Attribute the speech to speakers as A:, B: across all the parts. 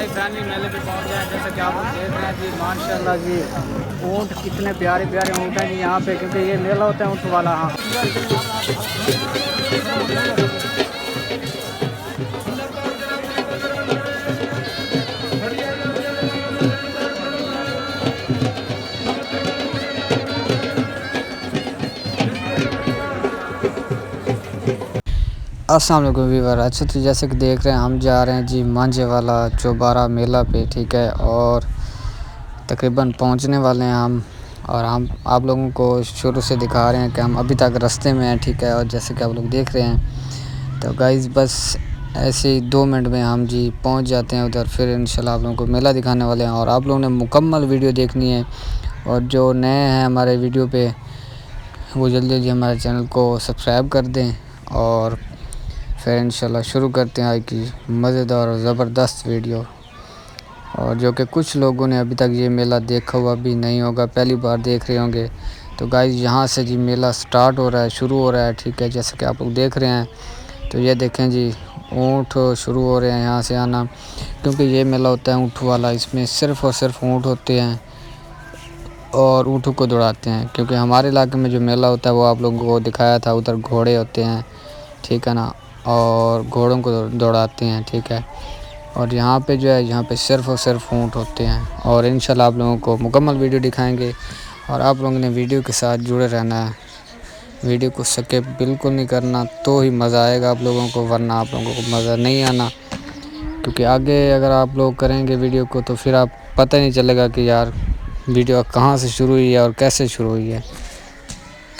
A: Family मेले पे पहुंच गए। जैसे कि आप लोग देख रहे हैं जी, माशाल्लाह जी, ऊँट कितने प्यारे प्यारे ऊँट हैं जी यहाँ पे, क्योंकि ये मेला होता है ऊँट वाला। हाँ, अस्सलाम वालेकुम व्यूअर। अच्छा, तो जैसे कि देख रहे हैं हम जा रहे हैं जी मांझेवाला चौबारा मेला पे, ठीक है, और तकरीबन पहुंचने वाले हैं हम। और हम आप लोगों को शुरू से दिखा रहे हैं कि हम अभी तक रास्ते में हैं, ठीक है। और जैसे कि आप लोग देख रहे हैं, तो गाइस बस ऐसे ही 2 मिनट में हम जी पहुंच जाते हैं उधर। फिर इंशाल्लाह आप लोगों को मेला दिखाने वाले हैं और आप लोगों ने मुकम्मल वीडियो देखनी है। और जो नए हैं हमारे वीडियो पे, वो जल्दी जल्दी हमारे चैनल को सब्सक्राइब कर दें। और फिर इंशाल्लाह शुरू करते हैं आज की मज़ेदार और ज़बरदस्त वीडियो। और जो कि कुछ लोगों ने अभी तक ये मेला देखा हुआ भी नहीं होगा, पहली बार देख रहे होंगे। तो गाइस यहाँ से जी मेला स्टार्ट हो रहा है, शुरू हो रहा है, ठीक है। जैसे कि आप लोग देख रहे हैं, तो ये देखें जी, ऊँट शुरू हो रहे हैं यहाँ से आना, क्योंकि ये मेला होता है ऊँट वाला। इसमें सिर्फ़ और सिर्फ ऊँट होते हैं और ऊँटों को दौड़ाते हैं। क्योंकि हमारे इलाके में जो मेला होता है वो आप लोगों को दिखाया था, उधर घोड़े होते हैं, ठीक है ना, और घोड़ों को दौड़ाते हैं, ठीक है। और यहाँ पे जो है, यहाँ पे सिर्फ़ और सिर्फ ऊँट होते हैं। और इंशाल्लाह आप लोगों को मुकम्मल वीडियो दिखाएंगे और आप लोगों ने वीडियो के साथ जुड़े रहना है। वीडियो को स्किप बिल्कुल नहीं करना, तो ही मज़ा आएगा आप लोगों को, वरना आप लोगों को मज़ा नहीं आना। क्योंकि आगे अगर आप लोग करेंगे वीडियो को, तो फिर आप पता नहीं चलेगा कि यार वीडियो कहाँ से शुरू हुई है और कैसे शुरू हुई है।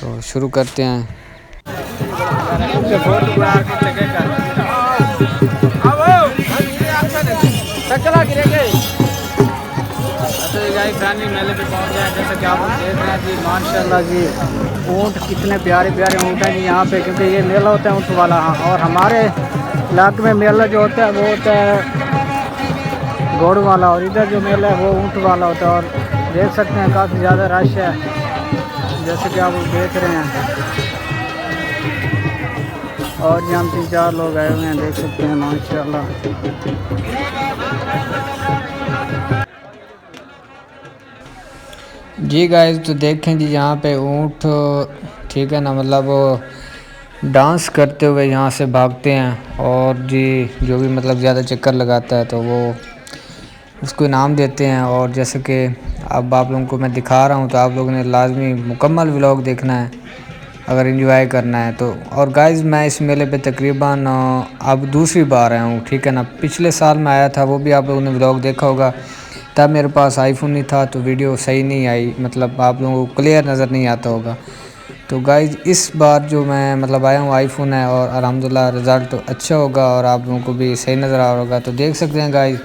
A: तो शुरू करते हैं। तो ये गाइस फैमिली मेले पे पहुंच गए। जैसे कि आप लोग देख रहे हैं जी, माशाल्लाह जी, ऊँट कितने प्यारे प्यारे ऊँट हैं जी यहाँ पे, क्योंकि ये मेला होता है ऊँट वाला। हाँ, और हमारे इलाके में मेला जो होता है वो होता है घोड़ वाला, और इधर जो मेला है वो ऊँट वाला होता है। और देख सकते हैं काफ़ी ज़्यादा रश है, जैसे कि आप लोग देख रहे हैं। और यहाँ 3-4 लोग आए हुए हैं, देख सकते हैं माशाल्लाह। जी गाइस, तो देखें जी यहाँ पे ऊँट, ठीक है ना, मतलब वो डांस करते हुए यहाँ से भागते हैं। और जी जो भी मतलब ज़्यादा चक्कर लगाता है तो वो उसको इनाम देते हैं। और जैसे कि अब आप लोगों को मैं दिखा रहा हूँ, तो आप लोगों ने लाजमी मुकम्मल व्लॉग देखना है अगर एंजॉय करना है तो। और गाइस मैं इस मेले पे तकरीबन अब दूसरी बार आया हूँ, ठीक है ना। पिछले साल मैं आया था, वो भी आप लोगों ने व्लॉग देखा होगा। तब मेरे पास आईफोन नहीं था, तो वीडियो सही नहीं आई, मतलब आप लोगों को क्लियर नज़र नहीं आता होगा। तो गाइस इस बार जो मैं मतलब आया हूँ, आईफोन है और अल्हम्दुलिल्लाह रिज़ल्ट तो अच्छा होगा और आप लोगों को भी सही नज़र आ रहा होगा। तो देख सकते हैं गाइस।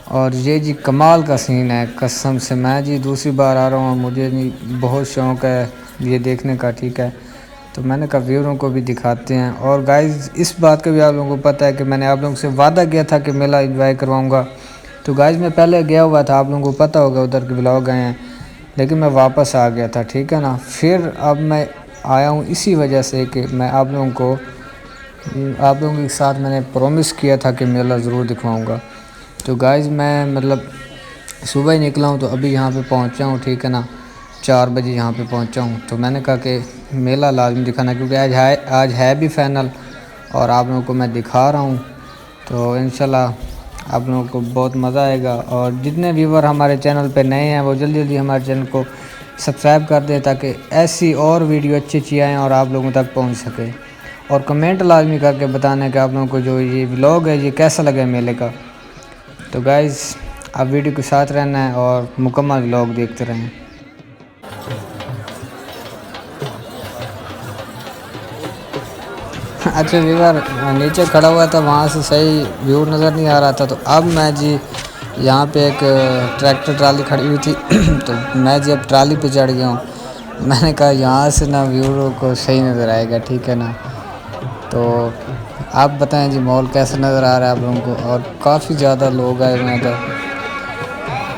A: और ये जी कमाल का सीन है, कसम से। मैं जी दूसरी बार आ रहा हूँ, मुझे नहीं बहुत शौक़ है ये देखने का, ठीक है। तो मैंने कहा व्यूअरों को भी दिखाते हैं। और गाइस इस बात का भी आप लोगों को पता है कि मैंने आप लोगों से वादा किया था कि मेला एंजॉय करवाऊंगा। तो गाइस मैं पहले गया हुआ था, आप लोगों को पता होगा, उधर के ब्लॉग आए हैं, लेकिन मैं वापस आ गया था, ठीक है ना। फिर अब मैं आया हूँ इसी वजह से कि मैं आप लोगों के साथ मैंने प्रॉमिस किया था कि मेला ज़रूर दिखवाऊँगा। तो गाइस मैं मतलब सुबह ही निकला हूँ, तो अभी यहाँ पे पहुँचा हूँ, ठीक है ना। 4 बजे यहाँ पे पहुँचा हूँ। तो मैंने कहा कि मेला लाजमी दिखाना, क्योंकि आज है भी फाइनल और आप लोगों को मैं दिखा रहा हूँ। तो इंशाल्लाह आप लोगों को बहुत मज़ा आएगा। और जितने व्यूवर हमारे चैनल पे नए हैं, वो जल्दी जल्दी हमारे चैनल को सब्सक्राइब कर दें, ताकि ऐसी और वीडियो अच्छी आएँ और आप लोगों तक पहुँच सके। और कमेंट लाजमी करके बताना है कि आप लोगों को जो ये व्लॉग है ये कैसा लगा मेले का। तो गाइज़ आप वीडियो के साथ रहना है और मुकम्मल व्लॉग देखते रहें। अच्छा व्यूअर, नीचे खड़ा हुआ था, वहाँ से सही व्यू नज़र नहीं आ रहा था। तो अब मैं जी यहाँ पे एक ट्रैक्टर ट्राली खड़ी हुई थी तो मैं जी अब ट्राली पे चढ़ गया हूँ। मैंने कहा यहाँ से ना व्यू को सही नज़र आएगा, ठीक है ना। तो आप बताएं जी माहौल कैसा नज़र आ रहा है आप लोगों को। और काफ़ी ज़्यादा लोग आए हुए हैं इधर,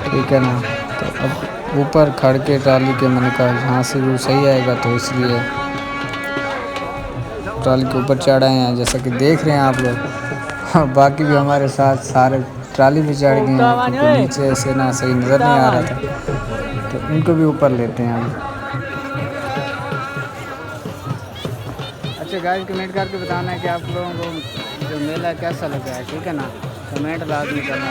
A: ठीक है ना। तो अब ऊपर खड़ के ट्राली के मैंने कहा यहाँ से व्यू सही आएगा, तो इसलिए ट्रॉली के ऊपर चढ़ आए हैं, जैसा कि देख रहे हैं आप लोग। बाकी भी हमारे साथ सारे ट्रॉली पे चढ़ गए हैं, क्योंकि नीचे से ना सही नज़र नहीं आ रहा था, तो इनको भी ऊपर लेते हैं अभी। अच्छा गाइस, कमेंट करके बताना है कि आप लोगों को जो मेला कैसा लगा है, ठीक है ना। कमेंट लाजमी करना।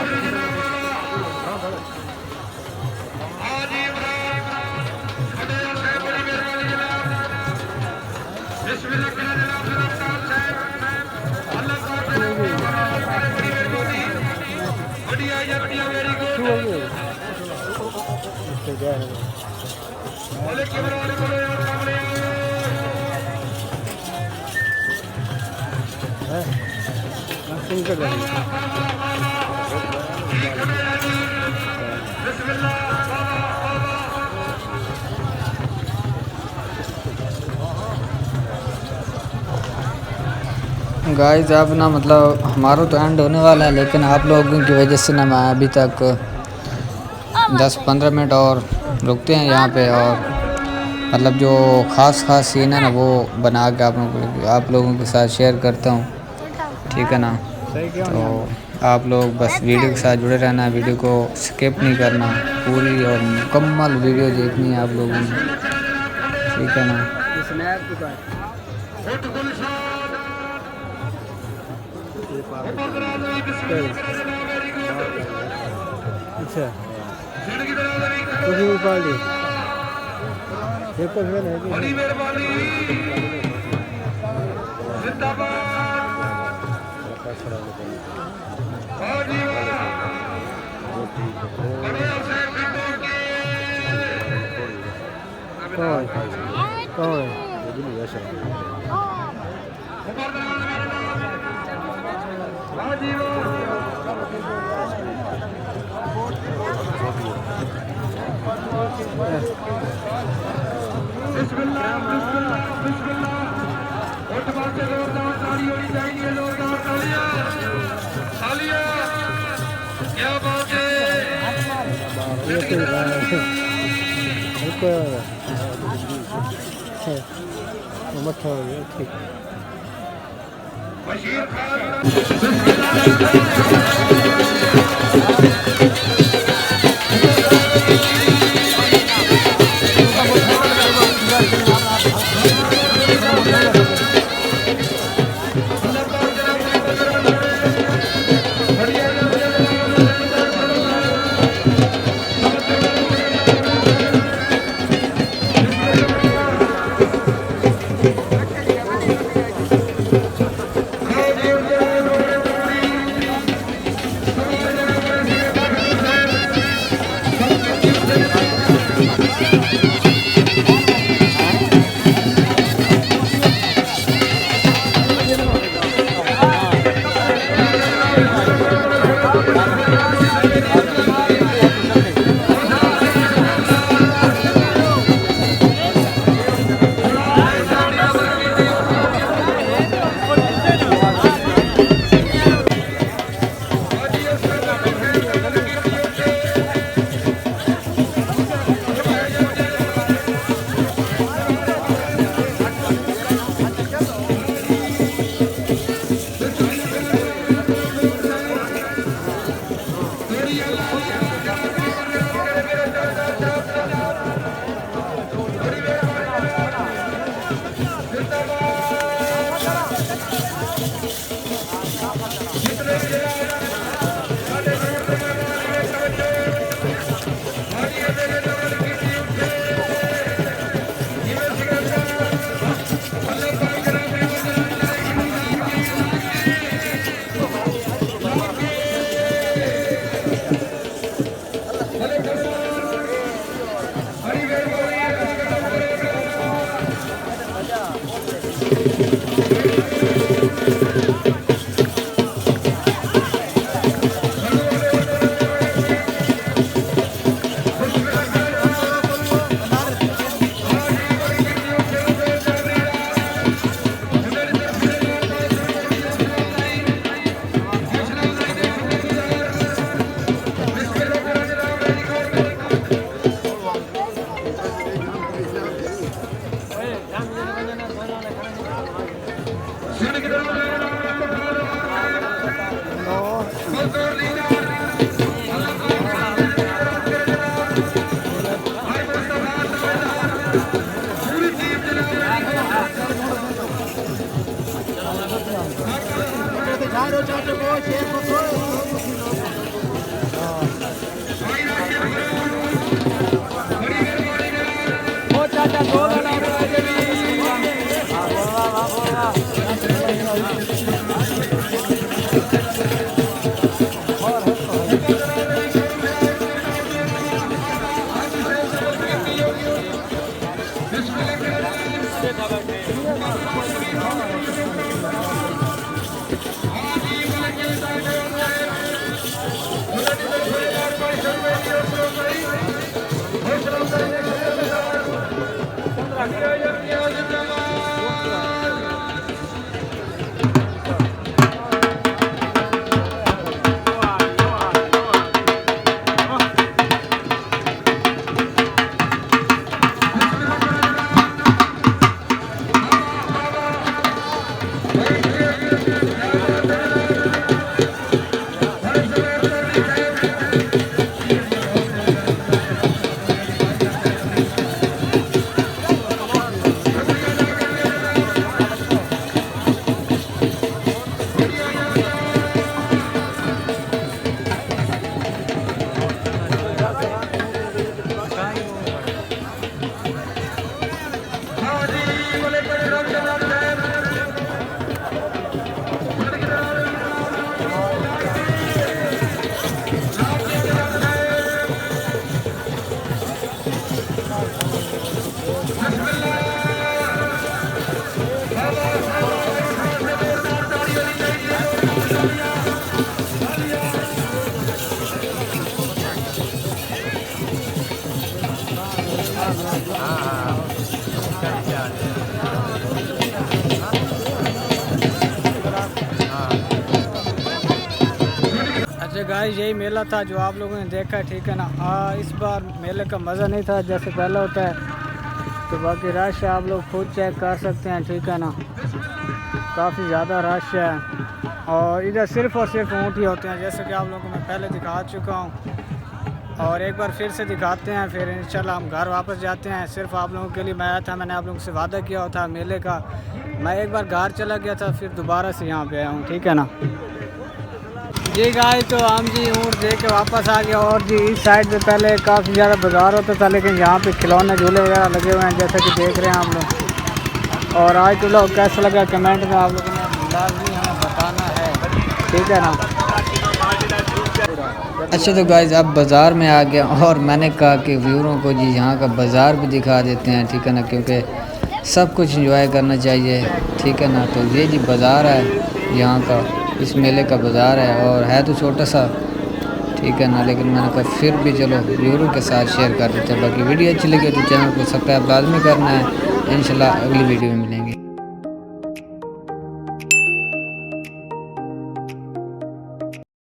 A: गाइस अब ना मतलब हमारा तो एंड होने वाला है, लेकिन आप लोगों की वजह से ना मैं अभी तक 10-15 मिनट और रुकते हैं यहाँ पे, और मतलब जो ख़ास सीन है ना वो बना के आप लोगों के साथ शेयर करता हूँ, ठीक है ना। तो आप लोग बस वीडियो के साथ जुड़े रहना, वीडियो को स्किप नहीं करना, पूरी और मुकम्मल वीडियो देखनी है आप लोगों ने, ठीक है ना। अच्छा बड़ी मेहरबानी।
B: अच्छा गाइस, यही मेला था जो आप लोगों ने देखा, ठीक है ना। इस बार मेले का मज़ा नहीं था जैसे पहले होता है, तो बाकी रश आप लोग खुद चेक कर सकते हैं, ठीक है ना। काफ़ी ज़्यादा रश है और इधर सिर्फ़ और सिर्फ ऊँट ही होते हैं, जैसे कि आप लोगों को मैं पहले दिखा चुका हूँ और एक बार फिर से दिखाते हैं, फिर इंशाल्लाह हम घर वापस जाते हैं। सिर्फ आप लोगों के लिए मैं आया था, मैंने आप लोगों से वादा किया था मेले का। मैं एक बार घर चला गया था, फिर दोबारा से यहाँ पे आया हूँ, ठीक है ना जी। गाइस, तो हम जी ऊँट देख के वापस आ गया और जी इस साइड पे पहले काफ़ी ज़्यादा बाज़ार होता था, लेकिन यहाँ पे खिलौने झूले वगैरह लगे हुए हैं जैसा कि देख रहे हैं आप लोग। और आज तो लोग कैसा लगा कमेंट में आप लोगों ने लाजमी हमें बताना है, ठीक है ना।
A: अच्छा तो गाइज़ अब बाज़ार में आ गया और मैंने कहा कि व्यूअरों को जी यहाँ का बाज़ार भी दिखा देते हैं, ठीक है ना, क्योंकि सब कुछ एंजॉय करना चाहिए, ठीक है ना। तो ये जी बाज़ार है यहाँ का, इस मेले का बाज़ार है और है तो छोटा सा, ठीक है ना, लेकिन मैंने कहा फिर भी चलो व्यूअरों के साथ शेयर कर देते हैं। बाकी वीडियो अच्छी लगी तो चैनल को सब्सक्राइब लाजमी करना है। इंशाल्लाह अगली वीडियो में मिलेंगे।